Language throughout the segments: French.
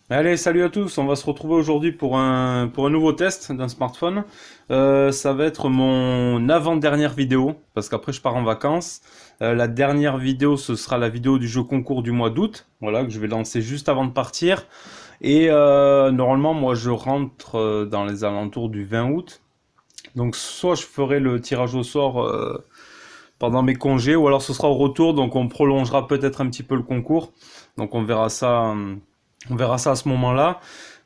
Allez, salut à tous, on va se retrouver aujourd'hui pour un nouveau test d'un smartphone. Ça va être mon avant-dernière vidéo, parce qu'après je pars en vacances. La dernière vidéo, ce sera la vidéo du jeu concours du mois d'août, voilà, que je vais lancer juste avant de partir. Et normalement, moi je rentre dans les alentours du 20 août. Donc soit je ferai le tirage au sort pendant mes congés, ou alors ce sera au retour, donc on prolongera peut-être un petit peu le concours. Donc on verra ça à ce moment-là.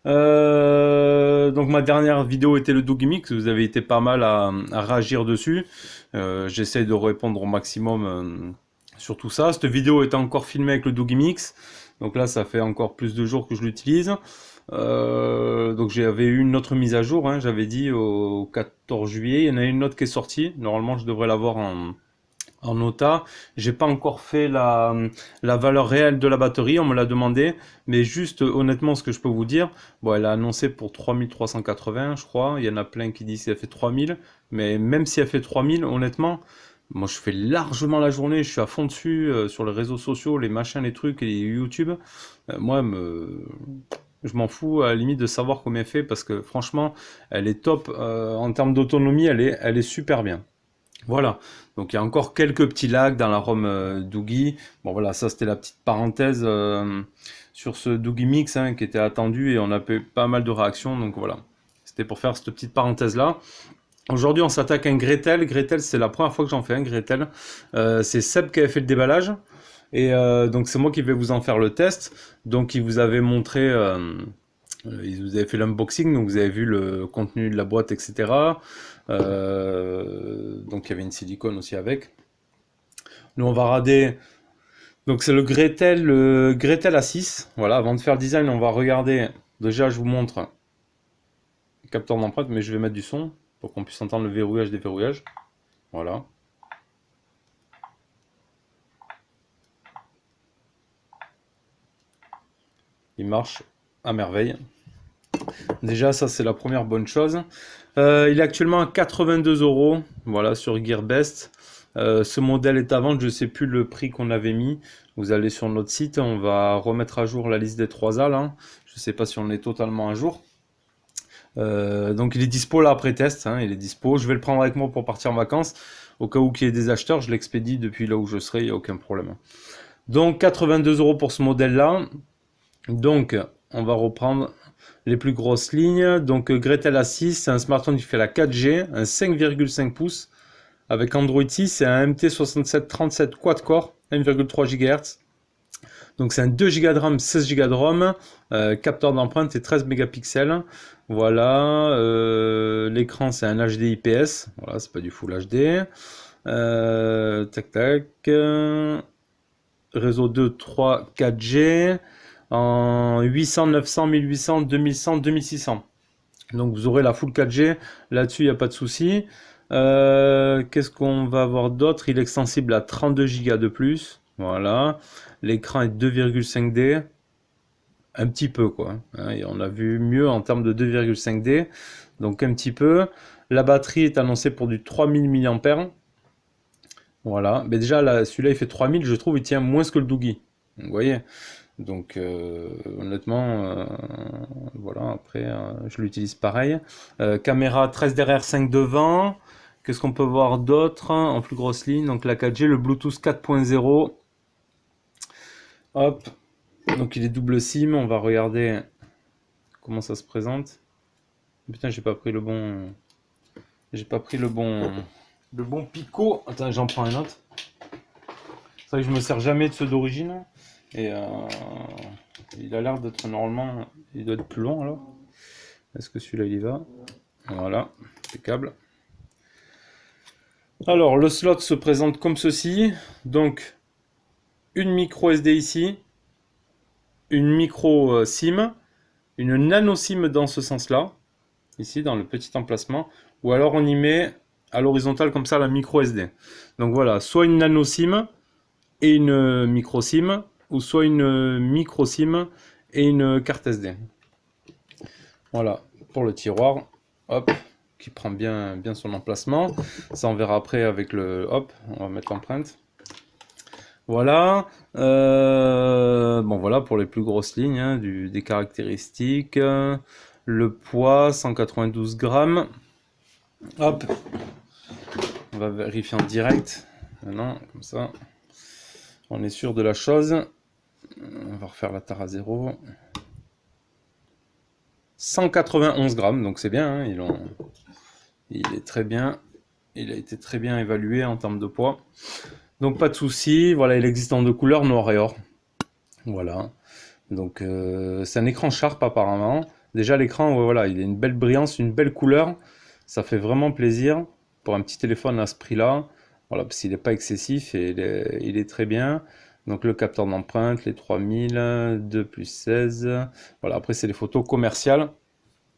Donc ma dernière vidéo était le Doogie Mix, vous avez été pas mal à réagir dessus. J'essaie de répondre au maximum sur tout ça. Cette vidéo est encore filmée avec le Doogie Mix, donc là ça fait encore plus de jours que je l'utilise. Donc j'avais eu une autre mise à jour, hein, j'avais dit au 14 juillet, il y en a une autre qui est sortie. Normalement je devrais l'avoir en OTA. J'ai pas encore fait la valeur réelle de la batterie, on me l'a demandé, mais juste honnêtement ce que je peux vous dire, bon elle a annoncé pour 3380 je crois, il y en a plein qui disent qu'elle fait 3000, mais même si elle fait 3000 honnêtement, moi je fais largement la journée, je suis à fond dessus, sur les réseaux sociaux, les machins, les trucs, et YouTube, je m'en fous à la limite de savoir combien elle fait, parce que franchement elle est top, en termes d'autonomie elle est super bien. Voilà, donc il y a encore quelques petits lags dans la ROM Doogie. Bon voilà, ça c'était la petite parenthèse sur ce Doogie Mix, hein, qui était attendu, et on a eu pas mal de réactions, donc voilà. C'était pour faire cette petite parenthèse là. Aujourd'hui on s'attaque à un Gretel. Gretel, c'est la première fois que j'en fais un Gretel. C'est Seb qui avait fait le déballage, et donc c'est moi qui vais vous en faire le test. Donc il vous avait montré... ils vous avez fait l'unboxing, donc vous avez vu le contenu de la boîte, etc. Donc il y avait une silicone aussi avec. Nous on va rader. Donc c'est le Gretel A6. Voilà, avant de faire le design, on va regarder. Déjà, je vous montre le capteur d'empreinte, mais je vais mettre du son pour qu'on puisse entendre le verrouillage, déverrouillage. Voilà, il marche à merveille. Déjà, ça c'est la première bonne chose. Il est actuellement à 82 euros, voilà, sur Gearbest. Ce modèle est à vendre, je ne sais plus le prix qu'on avait mis. Vous allez sur notre site, on va remettre à jour la liste des 3A là. Je ne sais pas si on est totalement à jour. Donc il est dispo là après test, hein, il est dispo. Je vais le prendre avec moi pour partir en vacances. Au cas où il y ait des acheteurs, je l'expédie depuis là où je serai, il n'y a aucun problème. Donc 82 euros pour ce modèle là. Donc on va reprendre les plus grosses lignes. Donc Gretel A6, c'est un smartphone qui fait la 4G, un 5,5 pouces avec Android 6 et un MT6737 quad-core, 1,3 GHz. Donc c'est un 2 Go de RAM, 16 Go de ROM, capteur d'empreinte et 13 mégapixels. Voilà, l'écran c'est un HD IPS, voilà, c'est pas du Full HD. Tac tac. Réseau 2, 3, 4G en 800, 900, 1800, 2100, 2600. Donc vous aurez la full 4G, là-dessus il n'y a pas de souci. Qu'est-ce qu'on va avoir d'autre? Il est extensible à 32 Go de plus. Voilà. L'écran est 2,5D. Un petit peu quoi. Hein, et on a vu mieux en termes de 2,5D. Donc un petit peu. La batterie est annoncée pour du 3000 mAh. Voilà. Mais déjà là, celui-là il fait 3000, je trouve il tient moins que le Doogie. Vous voyez? Donc honnêtement, voilà, après je l'utilise pareil. Caméra 13 derrière, 5 devant. Qu'est-ce qu'on peut voir d'autre en plus grosse ligne? Donc la 4G, le Bluetooth 4.0. Hop, donc il est double SIM. On va regarder comment ça se présente. Putain, j'ai pas pris le bon. J'ai pas pris le bon picot. Attends, j'en prends un autre. C'est vrai que je me sers jamais de ceux d'origine. Et il a l'air d'être normalement. Il doit être plus long alors. Est-ce que celui-là il y va? Voilà, impeccable. Alors le slot se présente comme ceci. Donc une micro SD ici, une micro SIM, une nano SIM dans ce sens-là, ici dans le petit emplacement, ou alors on y met à l'horizontale comme ça la micro SD. Donc voilà, soit une nano SIM et une micro SIM, ou soit une micro SIM et une carte SD. Voilà, pour le tiroir, hop, qui prend bien son emplacement. Ça on verra après avec le, hop, on va mettre l'empreinte. Voilà. Bon, voilà pour les plus grosses lignes, hein, des caractéristiques. Le poids, 192 grammes. Hop, on va vérifier en direct. Maintenant, comme ça, on est sûr de la chose. On va refaire la tare à zéro. 191 grammes, donc c'est bien, hein, il est très bien. Il a été très bien évalué en termes de poids. Donc pas de souci. Voilà, il existe en deux couleurs, noir et or. Voilà. Donc c'est un écran Sharp apparemment. Déjà l'écran, ouais, voilà, il a une belle brillance, une belle couleur. Ça fait vraiment plaisir pour un petit téléphone à ce prix-là. Voilà, parce qu'il n'est pas excessif et il est très bien. Donc le capteur d'empreinte, les 3000, 2 plus 16. Voilà, après c'est les photos commerciales.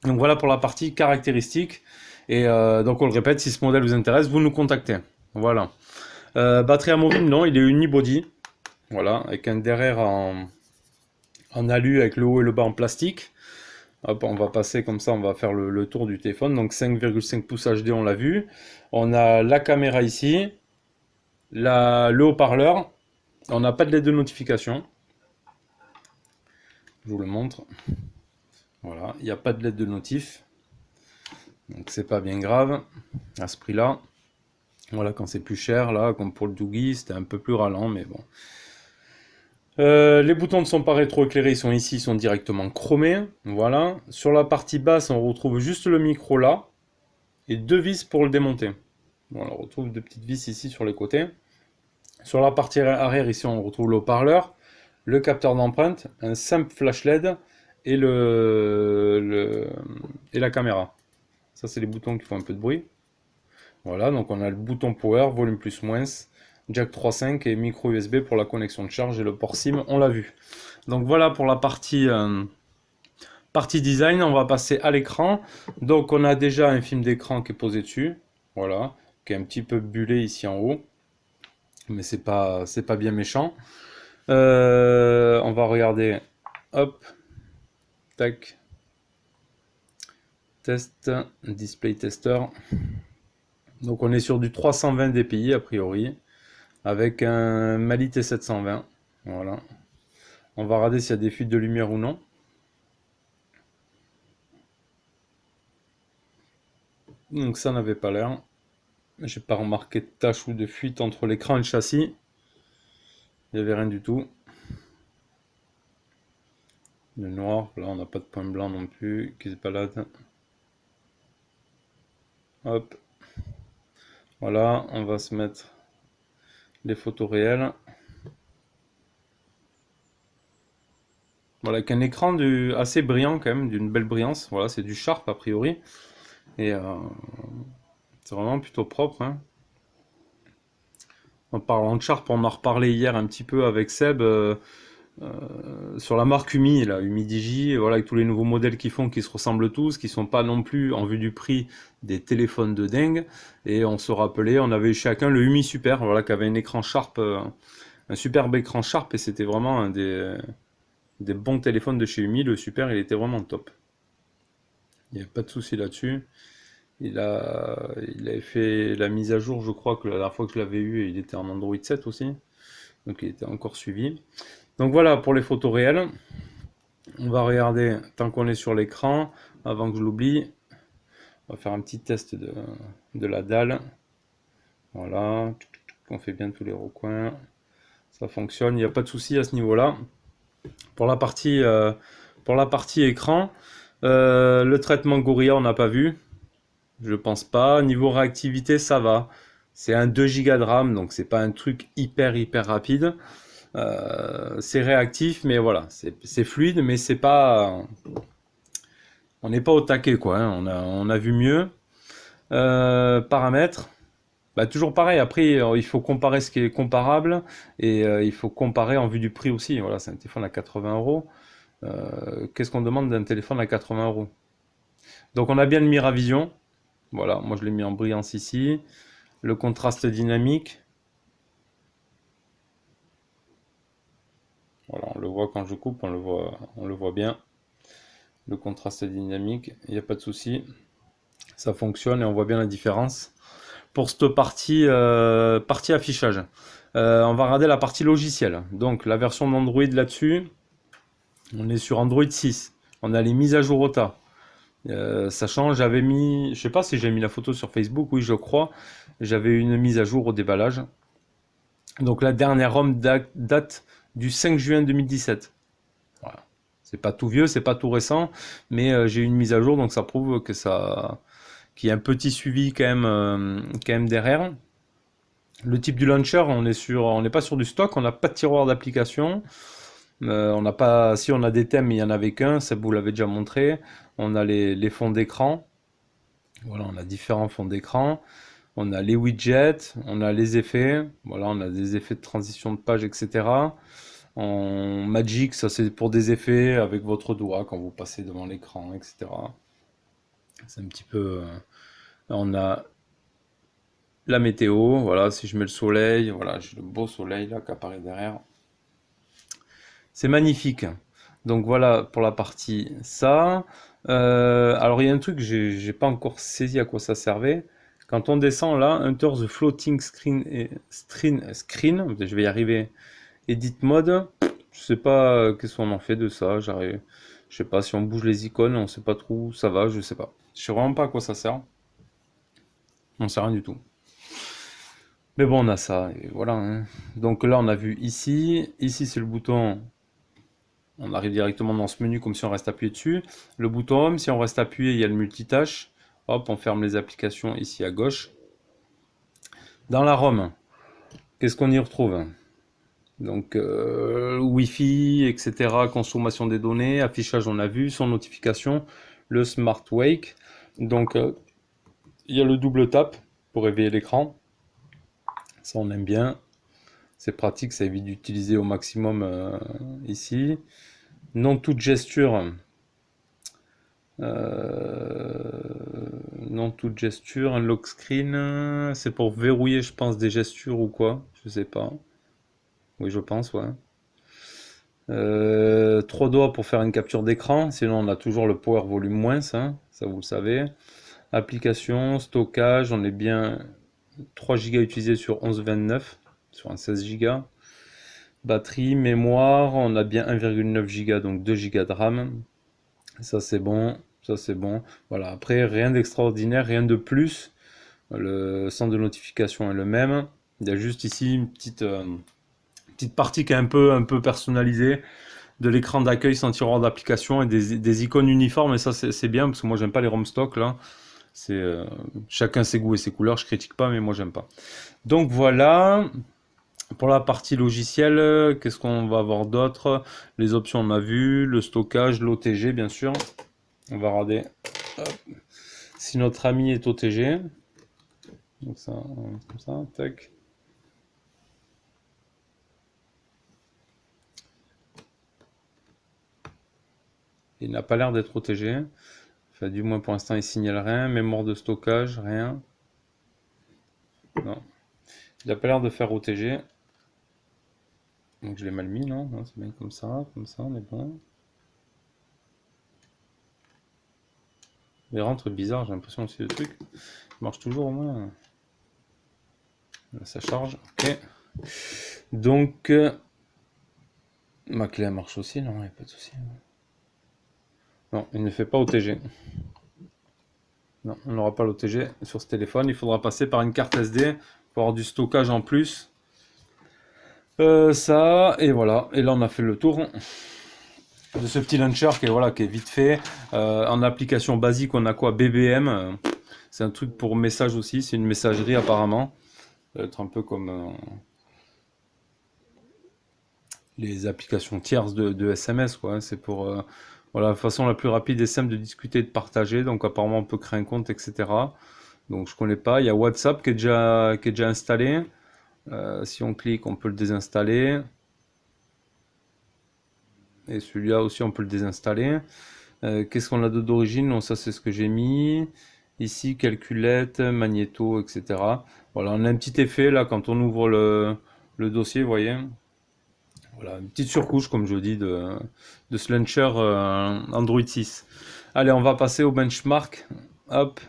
Donc voilà pour la partie caractéristique. Et donc on le répète, si ce modèle vous intéresse, vous nous contactez. Voilà. Batterie amovible, non, il est unibody. Voilà, avec un derrière en alu avec le haut et le bas en plastique. Hop, on va passer comme ça, on va faire le tour du téléphone. Donc 5,5 pouces HD, on l'a vu. On a la caméra ici, le haut-parleur. On n'a pas de LED de notification. Je vous le montre. Voilà, il n'y a pas de LED de notif. Donc c'est pas bien grave à ce prix-là. Voilà, quand c'est plus cher, là, comme pour le Doogie, c'était un peu plus ralent, mais bon. Les boutons ne sont pas rétroéclairés, ils sont ici, ils sont directement chromés. Voilà. Sur la partie basse, on retrouve juste le micro là et deux vis pour le démonter. Voilà, on retrouve deux petites vis ici sur les côtés. Sur la partie arrière, ici, on retrouve le haut-parleur, le capteur d'empreinte, un simple flash LED et et la caméra. Ça, c'est les boutons qui font un peu de bruit. Voilà, donc on a le bouton power, volume plus moins, jack 3.5 et micro USB pour la connexion de charge et le port SIM, on l'a vu. Donc voilà pour la partie design, on va passer à l'écran. Donc on a déjà un film d'écran qui est posé dessus, voilà, qui est un petit peu bullé ici en haut, mais c'est pas bien méchant. On va regarder, hop, tac, test, display tester. Donc on est sur du 320 dpi a priori, avec un Mali T720. Voilà. On va regarder s'il y a des fuites de lumière ou non. Donc ça n'avait pas l'air. J'ai pas remarqué de tache ou de fuite entre l'écran et le châssis. Il n'y avait rien du tout. Le noir, là on n'a pas de point blanc non plus qui se balade. Hop. Voilà, on va se mettre les photos réelles. Voilà, avec un écran assez brillant quand même, d'une belle brillance. Voilà, c'est du Sharp a priori. Et c'est vraiment plutôt propre, hein. En parlant de Sharp, on en a reparlé hier un petit peu avec Seb sur la marque Umi, là, Umidigi, voilà, avec tous les nouveaux modèles qu'ils font qui se ressemblent tous, qui sont pas non plus en vue du prix des téléphones de dingue. Et on se rappelait, on avait chacun le Umi Super, voilà, qui avait un écran Sharp, un superbe écran Sharp, et c'était vraiment un des bons téléphones de chez Umi. Le Super, il était vraiment top. Il n'y a pas de souci là-dessus. Il avait fait la mise à jour, je crois que la dernière fois que je l'avais eu, il était en Android 7 aussi. Donc il était encore suivi. Donc voilà pour les photos réelles. On va regarder, tant qu'on est sur l'écran, avant que je l'oublie, on va faire un petit test de la dalle. Voilà, on fait bien tous les recoins. Ça fonctionne, il n'y a pas de souci à ce niveau-là. Pour la partie écran, le traitement Gorilla, on n'a pas vu. Je pense pas. Niveau réactivité, ça va. C'est un 2 Go de RAM, donc c'est pas un truc hyper rapide. C'est réactif, mais voilà, c'est fluide, mais c'est pas. On n'est pas au taquet, quoi, hein. On a vu mieux. Paramètres. Bah, toujours pareil, après il faut comparer ce qui est comparable et il faut comparer en vue du prix aussi. Voilà, c'est un téléphone à 80 euros. Qu'est-ce qu'on demande d'un téléphone à 80 euros? Donc on a bien le Miravision. Voilà, moi je l'ai mis en brillance ici. Le contraste dynamique. Voilà, on le voit quand je coupe, on le voit bien. Le contraste dynamique, il n'y a pas de souci. Ça fonctionne et on voit bien la différence. pour cette partie affichage. On va regarder la partie logicielle. Donc la version d'Android là-dessus, on est sur Android 6. On a les mises à jour OTA. Sachant, j'avais mis, je sais pas si j'ai mis la photo sur Facebook, oui je crois, j'avais une mise à jour au déballage. Donc la dernière ROM date du 5 juin 2017. Voilà. C'est pas tout vieux, c'est pas tout récent, mais j'ai eu une mise à jour, donc ça prouve que qu'il y a un petit suivi quand même derrière. Le type du launcher, on n'est pas sur du stock, on n'a pas de tiroir d'application. On n'a pas, si on a des thèmes, mais il n'y en avait qu'un, ça vous l'avez déjà montré. On a les fonds d'écran. Voilà, on a différents fonds d'écran. On a les widgets, on a les effets. Voilà, on a des effets de transition de page, etc. En Magic, ça c'est pour des effets avec votre doigt quand vous passez devant l'écran, etc. C'est un petit peu. On a la météo. Voilà, si je mets le soleil, voilà, j'ai le beau soleil là qui apparaît derrière. C'est magnifique. Donc voilà pour la partie ça. Alors il y a un truc que j'ai pas encore saisi à quoi ça servait. Quand on descend là, Enter the floating screen, je vais y arriver. Edit mode, je sais pas qu'est-ce qu'on en fait de ça. Je sais pas si on bouge les icônes, on sait pas trop où ça va, je sais pas. Je sais vraiment pas à quoi ça sert. On sait rien du tout. Mais bon, on a ça, et voilà, hein. Donc là, on a vu ici. Ici, c'est le bouton. On arrive directement dans ce menu comme si on reste appuyé dessus. Le bouton Home, si on reste appuyé, il y a le multitâche. Hop, on ferme les applications ici à gauche. Dans la ROM, qu'est-ce qu'on y retrouve? Donc, Wi-Fi, etc., consommation des données, affichage, on a vu, son notification, le Smart Wake. Donc, il y a le double tap pour réveiller l'écran. Ça, on aime bien. C'est pratique, ça évite d'utiliser au maximum ici. Non toute gesture. Non toute gesture. Un lock screen. C'est pour verrouiller, je pense, des gestures ou quoi. Je sais pas. Oui, je pense, ouais. 3 doigts pour faire une capture d'écran. Sinon, on a toujours le power volume moins, ça vous le savez. Application, stockage, on est bien 3 Go utilisés sur 11,29 sur un 16 Go. Batterie, mémoire, on a bien 1,9 Go, donc 2 Go de RAM. Ça c'est bon, ça c'est bon. Voilà, après rien d'extraordinaire, rien de plus. Le centre de notification est le même. Il y a juste ici une petite partie qui est un peu personnalisée de l'écran d'accueil sans tiroir d'application et des icônes uniformes. Et ça c'est bien parce que moi j'aime pas les ROM stock là. C'est chacun ses goûts et ses couleurs, je critique pas, mais moi j'aime pas. Donc voilà. Pour la partie logicielle, qu'est-ce qu'on va avoir d'autre? Les options on a vu, le stockage, l'OTG bien sûr. On va regarder si notre ami est OTG. Donc ça, comme ça, tac. Il n'a pas l'air d'être OTG. Enfin, du moins pour l'instant il signale rien. Mémoire de stockage, rien. Non. Il n'a pas l'air de faire OTG. Donc je l'ai mal mis, non? Non, c'est bien comme ça, on est bon. Les rentres bizarres, j'ai l'impression aussi le truc marche toujours au moins. Là, ça charge, ok. Donc ma clé elle marche aussi, non, il n'y a pas de souci. Non, il ne fait pas OTG. Non, on n'aura pas l'OTG sur ce téléphone. Il faudra passer par une carte SD pour avoir du stockage en plus. Ça, et voilà. Et là, on a fait le tour de ce petit launcher qui est, voilà, qui est vite fait. En application basique, on a quoi? BBM. C'est un truc pour message aussi. C'est une messagerie apparemment. Ça va être un peu comme les applications tierces de SMS, quoi. C'est pour voilà, la façon la plus rapide et simple de discuter et de partager. Donc apparemment, on peut créer un compte, etc. Donc je connais pas. Il y a WhatsApp qui est déjà installé. Si on clique, on peut le désinstaller. Et celui-là aussi, on peut le désinstaller. Qu'est-ce qu'on a d'autre d'origine? Non, ça c'est ce que j'ai mis. Ici, calculette, magnéto, etc. Voilà, on a un petit effet là quand on ouvre le dossier, vous voyez. Voilà, une petite surcouche, comme je dis, de ce launcher Android 6. Allez, on va passer au benchmark. Hop,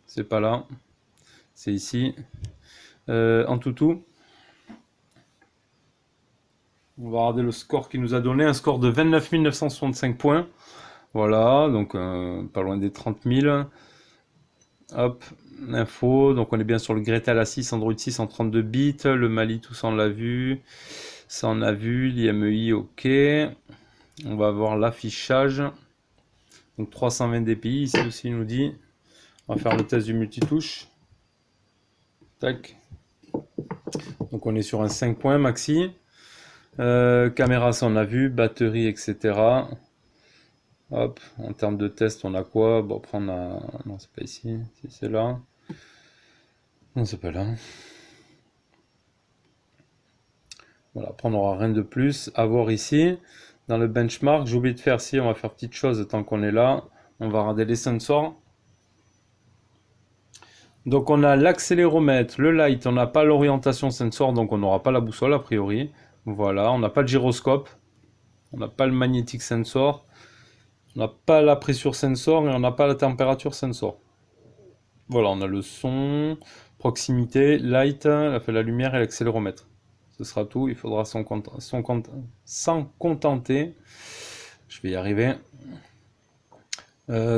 c'est pas là. C'est ici. En toutou. On va regarder le score qu'il nous a donné. Un score de 29 965 points. Voilà, donc pas loin des 30 000. Hop, info. Donc on est bien sur le Gretel A6, Android 6 en 32 bits. Le Mali, tout ça on l'a vu. Ça on a vu. L'IMEI, ok. On va voir l'affichage. Donc 320 dpi, ici aussi il nous dit. On va faire le test du multitouche. Tac. Donc on est sur un 5 points maxi. Caméra, ça on a vu. Batterie, etc. Hop, en termes de test, on a quoi? Bon, après on a... Non, c'est pas ici. Si c'est là. Non, c'est pas là. Voilà, après on n'aura rien de plus à voir ici. Dans le benchmark, j'ai oublié de faire ci, on va faire petite chose tant qu'on est là. On va regarder les sensors. Donc on a l'accéléromètre, le light, on n'a pas l'orientation sensor, donc on n'aura pas la boussole a priori. Voilà, on n'a pas le gyroscope, on n'a pas le magnétique sensor, on n'a pas la pression sensor et on n'a pas la température sensor. Voilà, on a le son, proximité, light, la lumière et l'accéléromètre. Ce sera tout, il faudra s'en contenter. Je vais y arriver.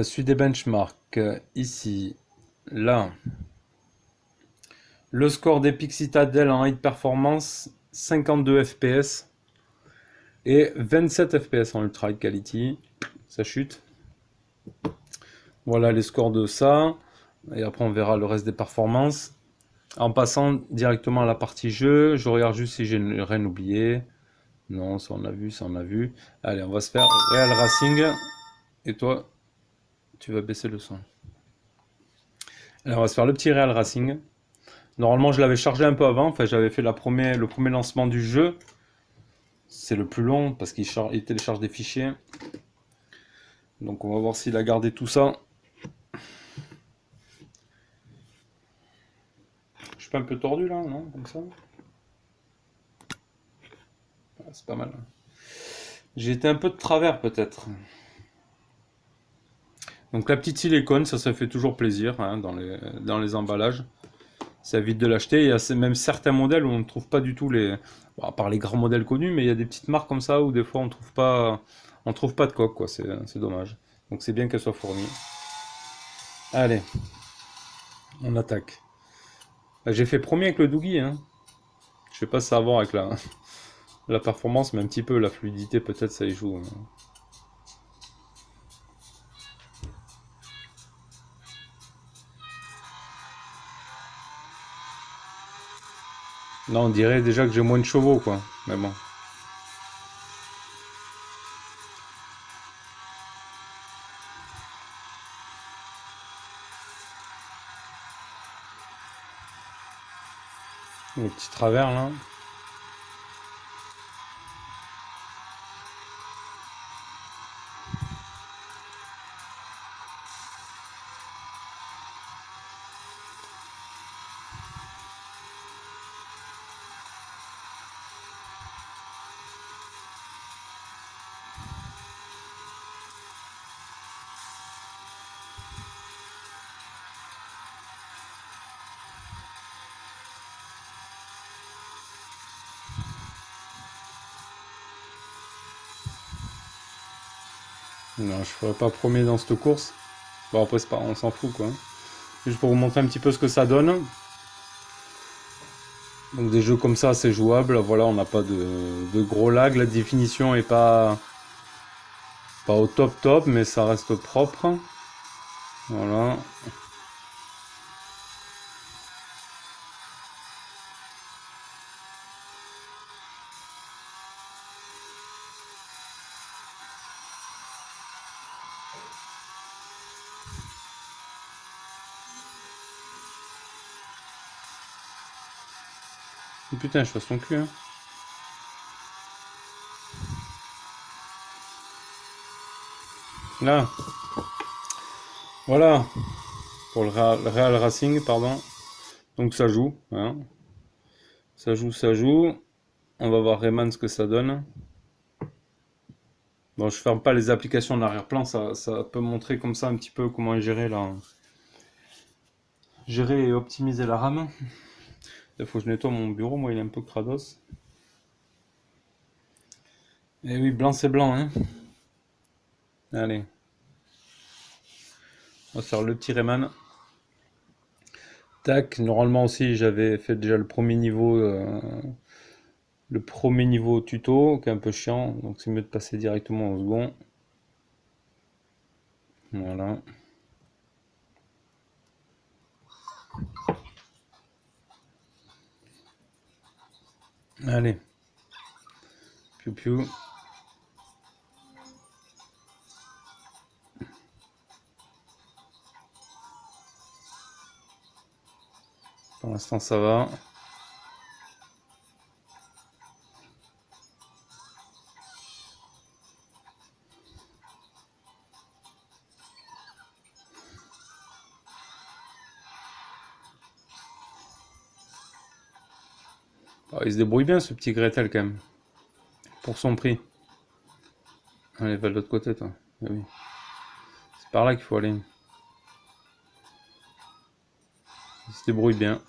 Suite des benchmarks, ici, là. Le score d'Epic Citadel en high performance, 52 fps et 27 fps en ultra high quality. Ça chute. Voilà les scores de ça. Et après on verra le reste des performances. En passant directement à la partie jeu, je regarde juste si j'ai rien oublié. Non, ça on a vu, ça on a vu. Allez, on va se faire Real Racing. Et toi, tu vas baisser le son. Allez, on va se faire le petit Real Racing. Normalement, je l'avais chargé un peu avant. Enfin, j'avais fait le premier lancement du jeu. C'est le plus long parce qu'il télécharge des fichiers. Donc, on va voir s'il a gardé tout ça. Je suis pas un peu tordu là, non? Comme ça. Ah, c'est pas mal. J'ai été un peu de travers peut-être. Donc, la petite silicone, ça fait toujours plaisir hein, dans les emballages. Ça évite de l'acheter. Il y a même certains modèles où on ne trouve pas du tout les. Bon, à part les grands modèles connus, mais il y a des petites marques comme ça où des fois on trouve pas de coque, quoi. C'est dommage. Donc c'est bien qu'elle soit fournie. Allez, on attaque. J'ai fait premier avec le Doogie, hein. Je sais pas si ça a à voir avec la performance, mais un petit peu la fluidité, peut-être ça y joue. Là, on dirait déjà que j'ai moins de chevaux, quoi. Mais bon. Le petit travers, là. Non, je ferai pas premier dans cette course. Bon, après, c'est pas, on s'en fout, quoi. Juste pour vous montrer un petit peu ce que ça donne. Donc des jeux comme ça, c'est jouable. Voilà, on n'a pas de gros lag. La définition est pas au top top, mais ça reste propre. Voilà. Oh, putain, je fasse ton cul, hein. Là. Voilà. Pour le Real Racing, pardon. Donc ça joue, hein. Ça joue, ça joue. On va voir Rayman ce que ça donne. Bon, je ferme pas les applications en arrière-plan, ça peut montrer comme ça un petit peu comment est géré gérer et optimiser la RAM. Il faut que je nettoie mon bureau, moi il est un peu crados. Et oui, blanc c'est blanc, hein. Allez, on va faire le petit Rayman. Tac, normalement aussi j'avais fait déjà le premier niveau tuto, qui est un peu chiant, donc c'est mieux de passer directement au second. Voilà. Allez, piou piou. Pour l'instant ça va. Ah, il se débrouille bien ce petit Gretel quand même, pour son prix. Allez, va de l'autre côté toi. Ah oui. C'est par là qu'il faut aller. Il se débrouille bien.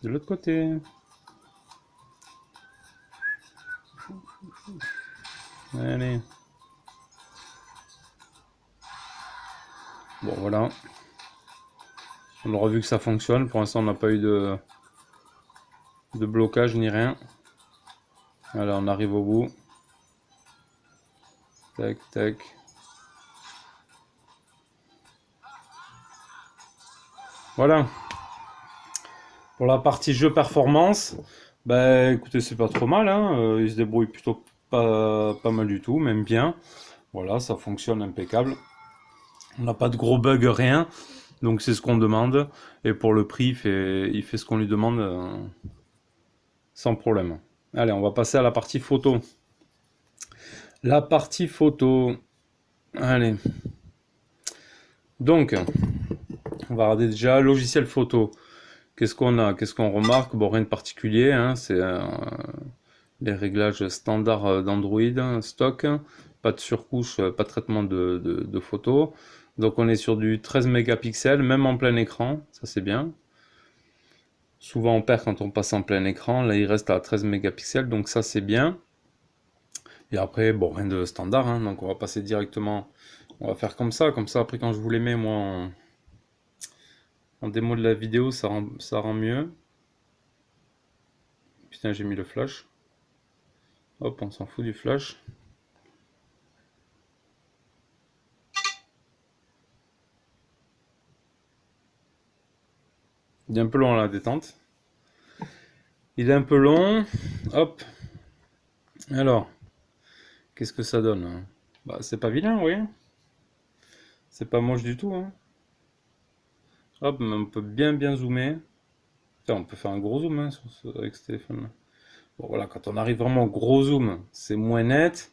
De l'autre côté. Allez. Bon voilà. On aura vu que ça fonctionne. Pour l'instant on n'a pas eu de blocage ni rien. Voilà, on arrive au bout. Tac, tac. Voilà. Pour la partie jeu performance, bah écoutez, c'est pas trop mal, hein. Il se débrouille plutôt pas mal du tout, même bien. Voilà, ça fonctionne impeccable. On n'a pas de gros bugs, rien. Donc c'est ce qu'on demande. Et pour le prix, il fait ce qu'on lui demande sans problème. Allez, on va passer à la partie photo. La partie photo. Allez. Donc, on va regarder déjà logiciel photo. Qu'est-ce qu'on a? Qu'est-ce qu'on remarque? Bon, rien de particulier, hein. C'est les réglages standards d'Android, stock. Pas de surcouche, pas de traitement de photos. Donc on est sur du 13 mégapixels, même en plein écran, ça c'est bien. Souvent on perd quand on passe en plein écran, là il reste à 13 mégapixels, donc ça c'est bien. Et après, bon, rien de standard, hein, donc on va passer directement, on va faire comme ça après quand je vous les mets moi en démo de la vidéo, ça rend mieux. Putain, j'ai mis le flash. Hop, on s'en fout du flash. Il est un peu long à la détente. Il est un peu long. Hop. Alors, qu'est-ce que ça donne, hein? Bah, c'est pas vilain, oui. C'est pas moche du tout, hein. Hop, mais on peut bien zoomer. Putain, on peut faire un gros zoom, hein, avec ce téléphone-là. Bon, voilà, quand on arrive vraiment au gros zoom, c'est moins net.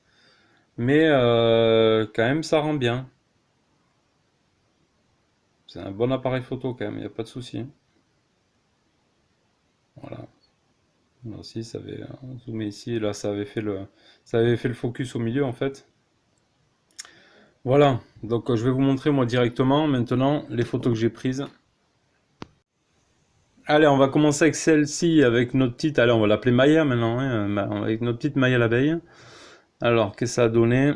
Mais quand même, ça rend bien. C'est un bon appareil photo quand même, il n'y a pas de souci. Voilà. Là aussi, ça avait zoomé ici, et là, ça avait fait le focus au milieu en fait. Voilà, donc je vais vous montrer moi directement maintenant les photos que j'ai prises. Allez, on va commencer avec celle-ci, avec notre petite, allez, on va l'appeler Maya maintenant, hein, avec notre petite Maya l'abeille. Alors, qu'est-ce que ça a donné?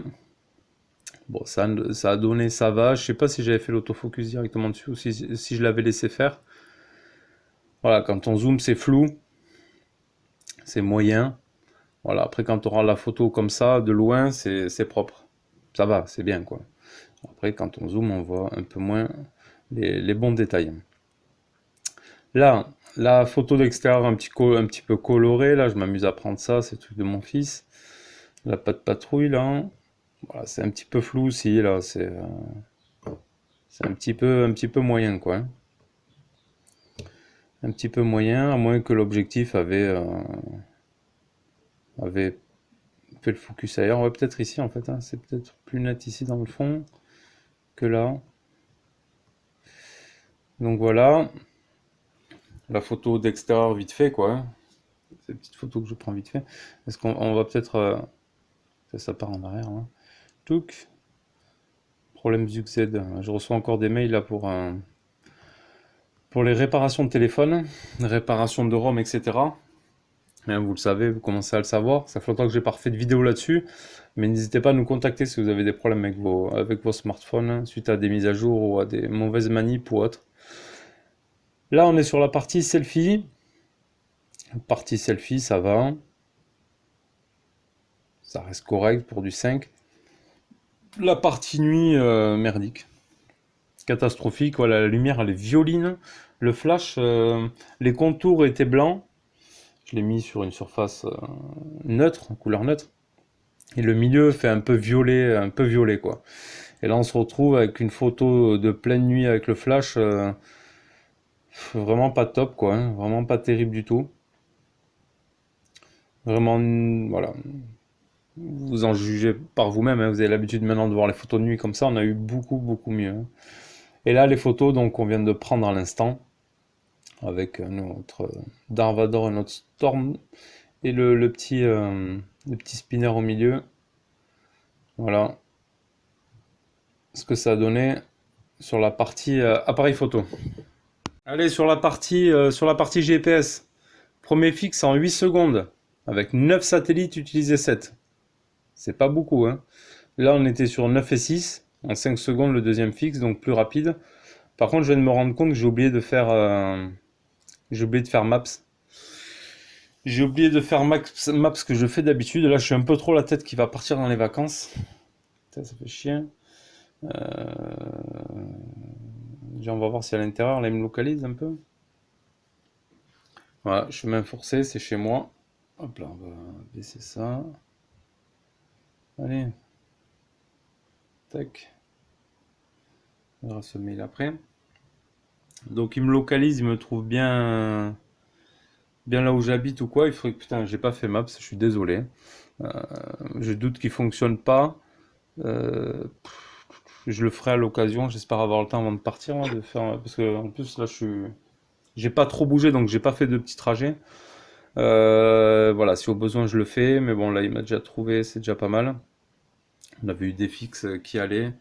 Bon, ça a donné, ça va. Je sais pas si j'avais fait l'autofocus directement dessus ou si je l'avais laissé faire. Voilà, quand on zoome, c'est flou, c'est moyen. Voilà, après quand on rend la photo comme ça, de loin, c'est propre. Ça va, c'est bien quoi. Après, quand on zoome, on voit un peu moins les bons détails. Là, la photo d'extérieur un petit peu colorée, là, je m'amuse à prendre ça, c'est le truc de mon fils. La patte patrouille, là. Voilà, c'est un petit peu flou aussi, là, c'est un petit peu moyen, quoi, hein. Un petit peu moyen, à moins que l'objectif avait fait le focus ailleurs. Ouais, peut-être ici, en fait, hein, c'est peut-être plus net ici dans le fond que là. Donc voilà, la photo d'extérieur vite fait, quoi, hein. Ces petites photos que je prends vite fait. Est-ce qu'on va peut-être... ça part en arrière, hein. Touc. Problème ZUXZ. Je reçois encore des mails là pour les réparations de téléphone, réparation de ROM, etc. Hein, vous le savez, vous commencez à le savoir. Ça fait longtemps que j'ai pas refait de vidéo là-dessus. Mais n'hésitez pas à nous contacter si vous avez des problèmes avec vos smartphones suite à des mises à jour ou à des mauvaises manips ou autres. Là, on est sur la partie selfie. Partie selfie, ça va. Ça reste correct pour du 5. La partie nuit, merdique. Catastrophique. Voilà, la lumière, elle est violine. Le flash, les contours étaient blancs. Je l'ai mis sur une surface neutre, couleur neutre. Et le milieu fait un peu violet quoi. Et là, on se retrouve avec une photo de pleine nuit avec le flash. Vraiment pas top, quoi. Hein. Vraiment pas terrible du tout. Vraiment, voilà. Vous en jugez par vous-même. Hein. Vous avez l'habitude maintenant de voir les photos de nuit comme ça. On a eu beaucoup mieux. Hein. Et là, les photos donc qu'on vient de prendre à l'instant. Avec notre Dark Vador et notre Storm. Et le petit spinner au milieu. Voilà ce que ça a donné sur la partie appareil photo. Allez, sur la partie GPS. Premier fixe en 8 secondes. Avec 9 satellites utilisés 7. C'est pas beaucoup, hein. Là, on était sur 9 et 6. En 5 secondes, le deuxième fixe, donc plus rapide. Par contre, je viens de me rendre compte que j'ai oublié de faire Maps. J'ai oublié de faire Maps que je fais d'habitude. Là, je suis un peu trop la tête qui va partir dans les vacances. Putain, ça fait chier. Déjà, on va voir si à l'intérieur, là, il me localise un peu. Voilà, chemin forcé, c'est chez moi. Hop là, on va baisser ça. Allez. Tac. On verra ce mail après. Donc, il me localise, il me trouve bien là où j'habite ou quoi. Il faudrait que, putain, j'ai pas fait Maps, je suis désolé. Je doute qu'il fonctionne pas. Je le ferai à l'occasion. J'espère avoir le temps avant de partir, moi, de faire. Parce que en plus là, j'ai pas trop bougé, donc j'ai pas fait de petits trajets. Voilà, si au besoin je le fais, mais bon là il m'a déjà trouvé, c'est déjà pas mal. On avait eu des fixes qui allaient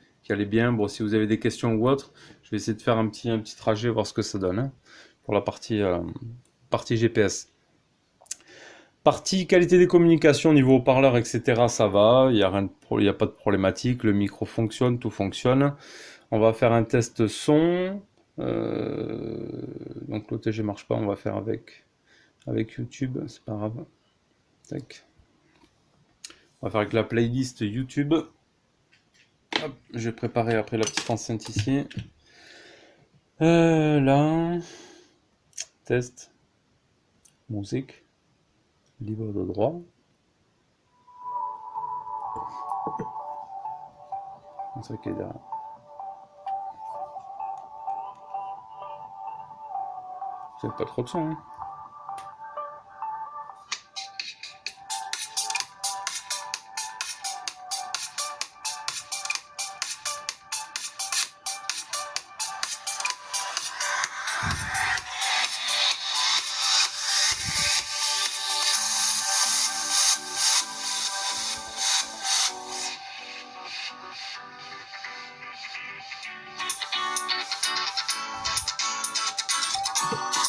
bien. Bon, si vous avez des questions ou autres, je vais essayer de faire un petit trajet, voir ce que ça donne hein, pour la partie GPS. Partie qualité des communications, niveau haut-parleur, etc. Ça va, il n'y a pas de problématique, le micro fonctionne, tout fonctionne. On va faire un test son. Donc l'OTG marche pas, on va faire avec YouTube, c'est pas grave. Tac. On va faire avec la playlist YouTube. Hop, je vais préparer après la petite enceinte ici. Là, test, musique, libre de droit. C'est ça qui est derrière. C'est pas trop de son, hein.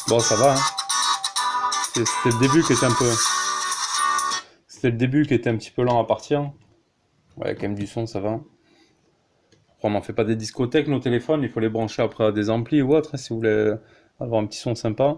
Bon, ça va, hein. C'était le début qui était un peu... C'était le début qui était un petit peu lent à partir. Ouais, quand même du son, ça va. On n'en fait pas des discothèques, nos téléphones. Il faut les brancher après à des amplis ou autre, hein, si vous voulez avoir un petit son sympa.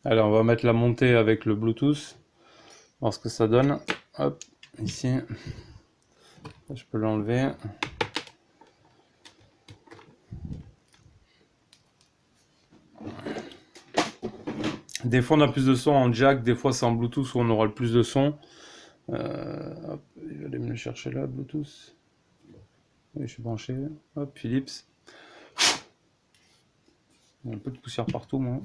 Alors, on va mettre la montée avec le Bluetooth. Voir ce que ça donne. Hop, ici. Je peux l'enlever. Des fois, on a plus de son en jack. Des fois, c'est en Bluetooth où on aura le plus de son. Hop, je vais aller me le chercher là, Bluetooth. Oui, je suis branché. Hop, Philips. Il y a un peu de poussière partout, moi.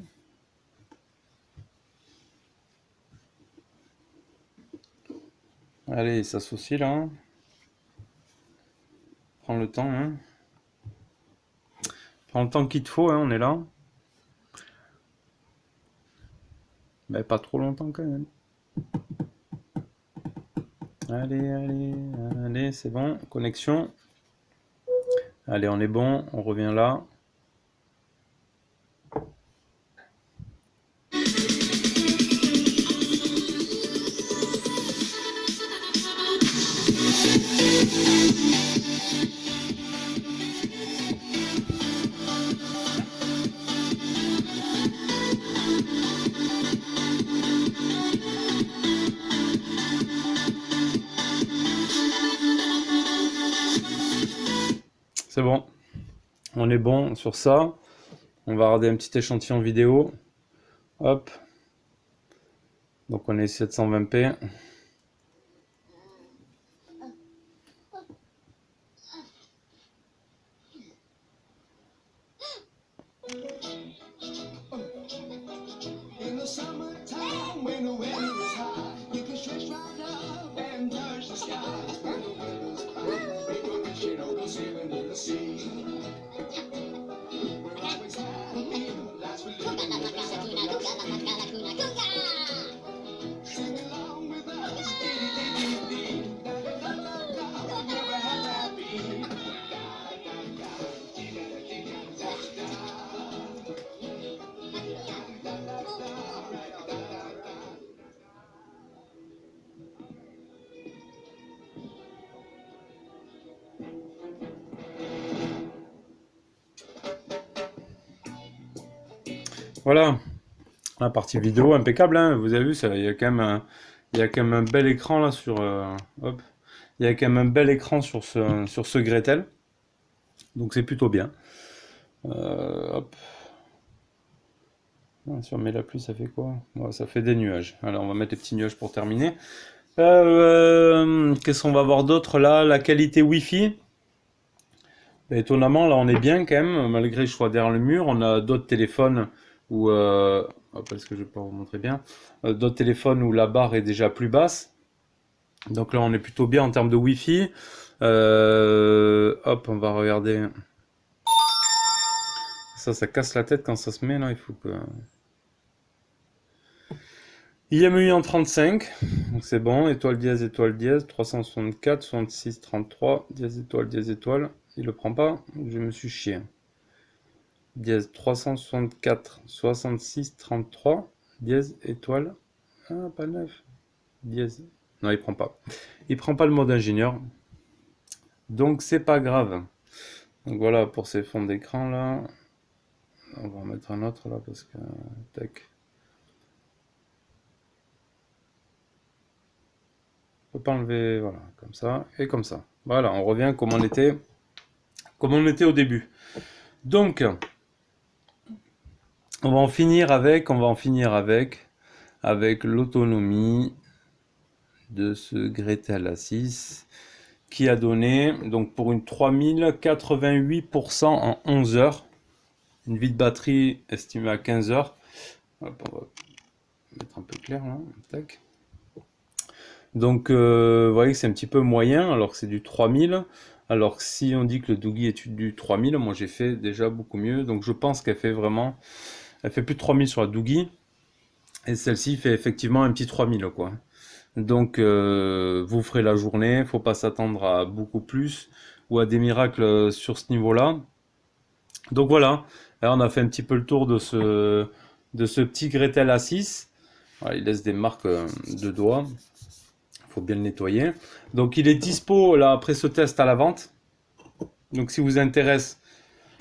Allez, il s'associe là. Prends le temps, hein. Prends le temps qu'il te faut, hein, on est là. Mais pas trop longtemps quand même. Allez, allez, allez, c'est bon. Connexion. Allez, on est bon. On revient là. C'est bon. On est bon sur ça. On va regarder un petit échantillon vidéo. Hop. Donc on est 720p. Voilà, la partie vidéo impeccable, hein. Vous avez vu, ça, il y a quand même un bel écran là sur, hop, il y a quand même un bel écran sur ce Gretel, donc c'est plutôt bien. Hop, ah, si on met la pluie, ça fait quoi? Ouais, ça fait des nuages. Alors on va mettre les petits nuages pour terminer. Qu'est-ce qu'on va voir d'autre là? La qualité Wi-Fi. Ben, étonnamment, là on est bien quand même, malgré que je sois derrière le mur. On a d'autres téléphones où, hop, est-ce que je peux vous montrer bien? D'autres téléphones où la barre est déjà plus basse. Donc là on est plutôt bien en termes de Wi-Fi. Hop, on va regarder. Ça casse la tête quand ça se met là. Il faut que. IMEI en 35, donc c'est bon. Étoile dièse, 364, 66, 33, dièse étoile. Il le prend pas, je me suis chié. Dièse 364, 66, 33, dièse étoile. Ah, pas 9. Dièse. Non, il prend pas. Il prend pas le mode ingénieur. Donc c'est pas grave. Donc voilà pour ces fonds d'écran là. On va en mettre un autre là parce que. Tac. On peut pas enlever. Voilà, comme ça et comme ça. Voilà, on revient comme on était au début. Donc, on va en finir avec l'autonomie de ce Gretel A6 qui a donné, donc pour une 3088% en 11 heures, une vie de batterie estimée à 15 heures. Hop, on va mettre un peu clair là, tac. Donc, vous voyez que c'est un petit peu moyen, alors que c'est du 3000. Alors que si on dit que le Doogie est du 3000, moi j'ai fait déjà beaucoup mieux. Donc je pense qu'elle fait vraiment, elle fait plus de 3000 sur la Doogie. Et celle-ci fait effectivement un petit 3000 quoi. Donc vous ferez la journée, faut pas s'attendre à beaucoup plus ou à des miracles sur ce niveau-là. Donc voilà, là on a fait un petit peu le tour de ce petit Gretel A6. Voilà, il laisse des marques de doigts. Faut bien le nettoyer. Donc il est dispo là après ce test à la vente. Donc si vous intéresse,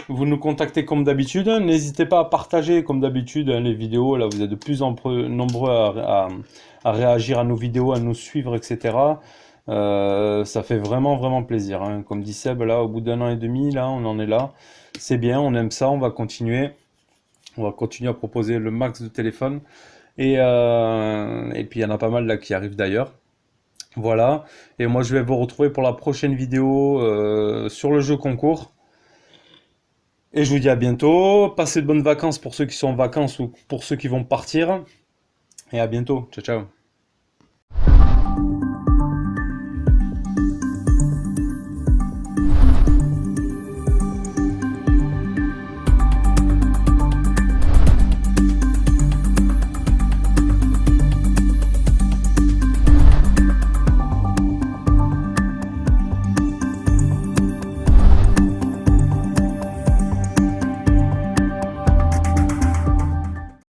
vous nous contactez comme d'habitude. N'hésitez pas à partager comme d'habitude les vidéos. Là vous êtes de plus en plus nombreux à réagir à nos vidéos, à nous suivre, etc. Ça fait vraiment plaisir, hein. Comme dit Seb, là au bout d'un an et demi, là on en est là. C'est bien, on aime ça, on va continuer. On va continuer à proposer le max de téléphones. Et puis il y en a pas mal là qui arrivent d'ailleurs. Voilà, et moi je vais vous retrouver pour la prochaine vidéo sur le jeu concours. Et je vous dis à bientôt, passez de bonnes vacances pour ceux qui sont en vacances ou pour ceux qui vont partir, et à bientôt, ciao ciao.